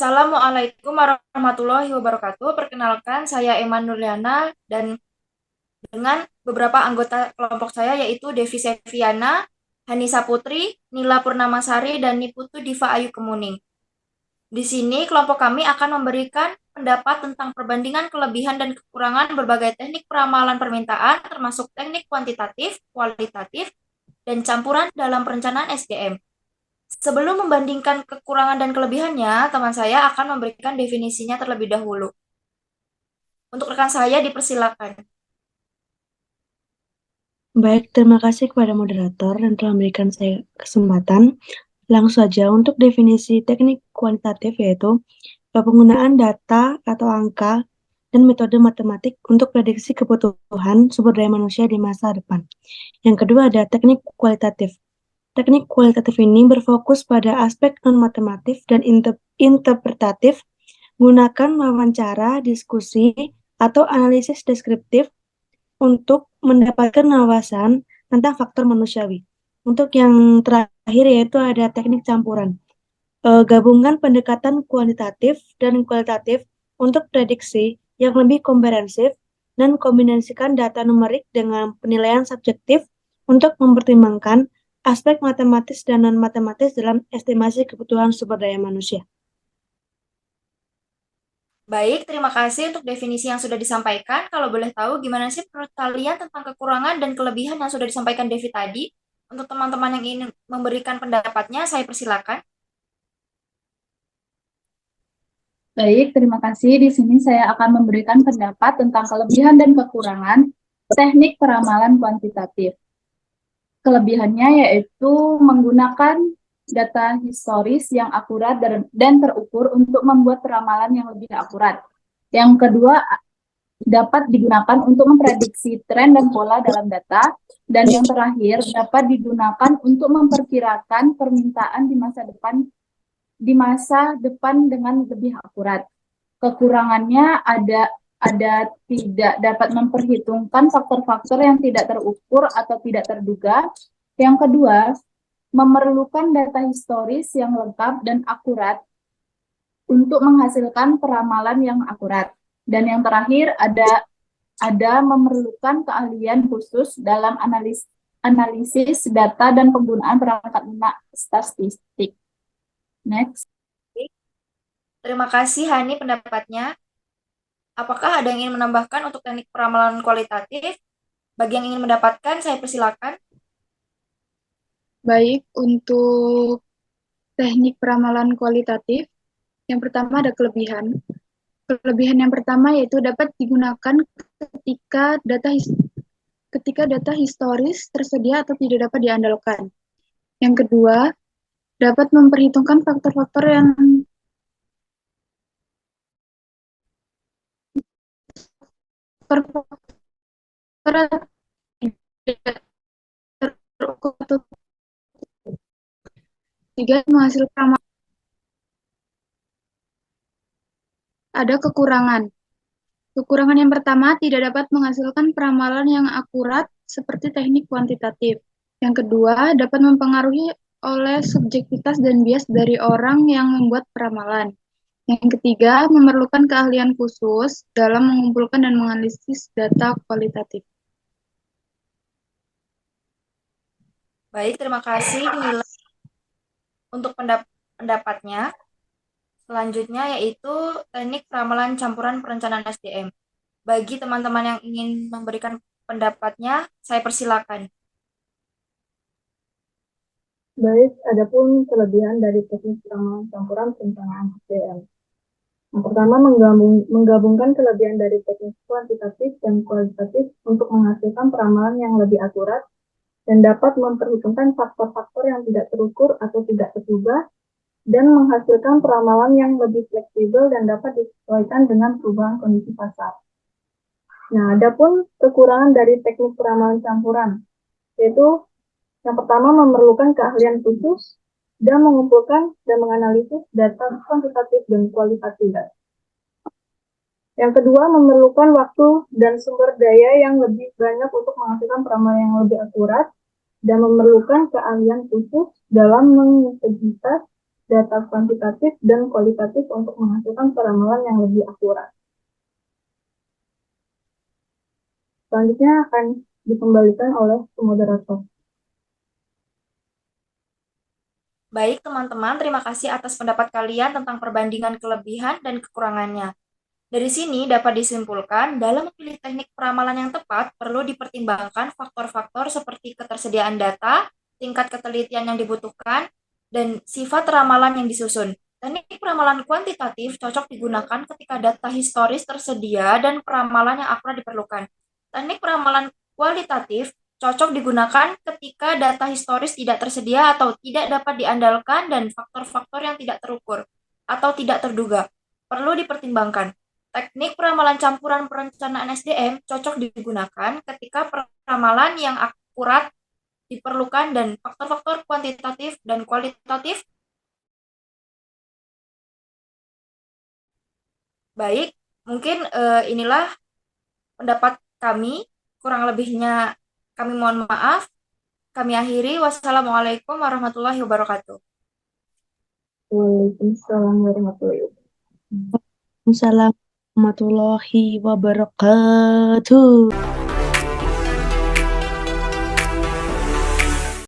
Assalamualaikum warahmatullahi wabarakatuh. Perkenalkan, saya Emma Nurliana dan dengan beberapa anggota kelompok saya yaitu Devi Seviana, Hanisa Putri, Nila Purnamasari, dan Niputu Diva Ayu Kemuning. Di sini kelompok kami akan memberikan pendapat tentang perbandingan kelebihan dan kekurangan berbagai teknik peramalan permintaan termasuk teknik kuantitatif, kualitatif, dan campuran dalam perencanaan SDM. Sebelum membandingkan kekurangan dan kelebihannya, teman saya akan memberikan definisinya terlebih dahulu. Untuk rekan saya dipersilakan. Baik, terima kasih kepada moderator yang telah memberikan saya kesempatan. Langsung saja untuk definisi teknik kuantitatif yaitu penggunaan data atau angka dan metode matematik untuk prediksi kebutuhan sumber daya manusia di masa depan. Yang kedua ada teknik kualitatif. Teknik kualitatif ini berfokus pada aspek non-matematif dan interpretatif, menggunakan wawancara, diskusi, atau analisis deskriptif untuk mendapatkan wawasan tentang faktor manusiawi. Untuk yang terakhir yaitu ada teknik campuran. Gabungan pendekatan kuantitatif dan kualitatif untuk prediksi yang lebih komprehensif dan kombinasikan data numerik dengan penilaian subjektif untuk mempertimbangkan aspek matematis dan non-matematis dalam estimasi kebutuhan sumber daya manusia. Baik, terima kasih untuk definisi yang sudah disampaikan. Kalau boleh tahu, gimana sih menurut kalian tentang kekurangan dan kelebihan yang sudah disampaikan Devi tadi? Untuk teman-teman yang ingin memberikan pendapatnya, saya persilakan. Baik, terima kasih. Di sini saya akan memberikan pendapat tentang kelebihan dan kekurangan teknik peramalan kuantitatif. Kelebihannya yaitu menggunakan data historis yang akurat dan terukur untuk membuat peramalan yang lebih akurat. Yang kedua, dapat digunakan untuk memprediksi tren dan pola dalam data. Dan yang terakhir, dapat digunakan untuk memperkirakan permintaan di masa depan dengan lebih akurat. Kekurangannya ada tidak dapat memperhitungkan faktor-faktor yang tidak terukur atau tidak terduga. Yang kedua, memerlukan data historis yang lengkap dan akurat untuk menghasilkan peramalan yang akurat. Dan yang terakhir ada memerlukan keahlian khusus dalam analisis data dan penggunaan perangkat lunak statistik. Next. Terima kasih Hani pendapatnya. Apakah ada yang ingin menambahkan untuk teknik peramalan kualitatif? Bagi yang ingin mendapatkan, saya persilakan. Baik, untuk teknik peramalan kualitatif, yang pertama ada kelebihan. Kelebihan yang pertama yaitu dapat digunakan ketika data historis tersedia atau tidak dapat diandalkan. Yang kedua, dapat memperhitungkan faktor-faktor yang tidak terukur atau tidak menghasilkan. Ada kekurangan. Kekurangan yang pertama tidak dapat menghasilkan peramalan yang akurat seperti teknik kuantitatif. Yang kedua, dapat mempengaruhi oleh subjektivitas dan bias dari orang yang membuat peramalan. Yang ketiga, memerlukan keahlian khusus dalam mengumpulkan dan menganalisis data kualitatif. Baik, terima kasih Nila untuk pendapatnya. Selanjutnya yaitu teknik peramalan campuran perencanaan SDM. Bagi teman-teman yang ingin memberikan pendapatnya, saya persilakan. Baik, adapun kelebihan dari teknik peramalan campuran perencanaan SDM. Yang pertama, menggabungkan kelebihan dari teknik kuantitatif dan kualitatif untuk menghasilkan peramalan yang lebih akurat dan dapat memperhitungkan faktor-faktor yang tidak terukur atau tidak terduga dan menghasilkan peramalan yang lebih fleksibel dan dapat disesuaikan dengan perubahan kondisi pasar. Nah, adapun kekurangan dari teknik peramalan campuran, yaitu yang pertama memerlukan keahlian khusus dan mengumpulkan dan menganalisis data kuantitatif dan kualitatif. Yang kedua, memerlukan waktu dan sumber daya yang lebih banyak untuk menghasilkan peramalan yang lebih akurat dan memerlukan keahlian khusus dalam mengintegritas data kuantitatif dan kualitatif untuk menghasilkan peramalan yang lebih akurat. Selanjutnya akan dikembalikan oleh moderator. Baik, teman-teman, terima kasih atas pendapat kalian tentang perbandingan kelebihan dan kekurangannya. Dari sini dapat disimpulkan, dalam memilih teknik peramalan yang tepat, perlu dipertimbangkan faktor-faktor seperti ketersediaan data, tingkat ketelitian yang dibutuhkan, dan sifat ramalan yang disusun. Teknik peramalan kuantitatif cocok digunakan ketika data historis tersedia dan peramalan yang akurat diperlukan. Teknik peramalan kualitatif cocok digunakan ketika data historis tidak tersedia atau tidak dapat diandalkan dan faktor-faktor yang tidak terukur atau tidak terduga. Perlu dipertimbangkan. Teknik peramalan campuran perencanaan SDM cocok digunakan ketika peramalan yang akurat diperlukan dan faktor-faktor kuantitatif dan kualitatif. Baik, mungkin inilah pendapat kami. Kurang lebihnya kami mohon maaf. Kami akhiri. Wassalamualaikum warahmatullahi wabarakatuh. Waalaikumsalam warahmatullahi wabarakatuh. Assalamualaikum warahmatullahi wabarakatuh.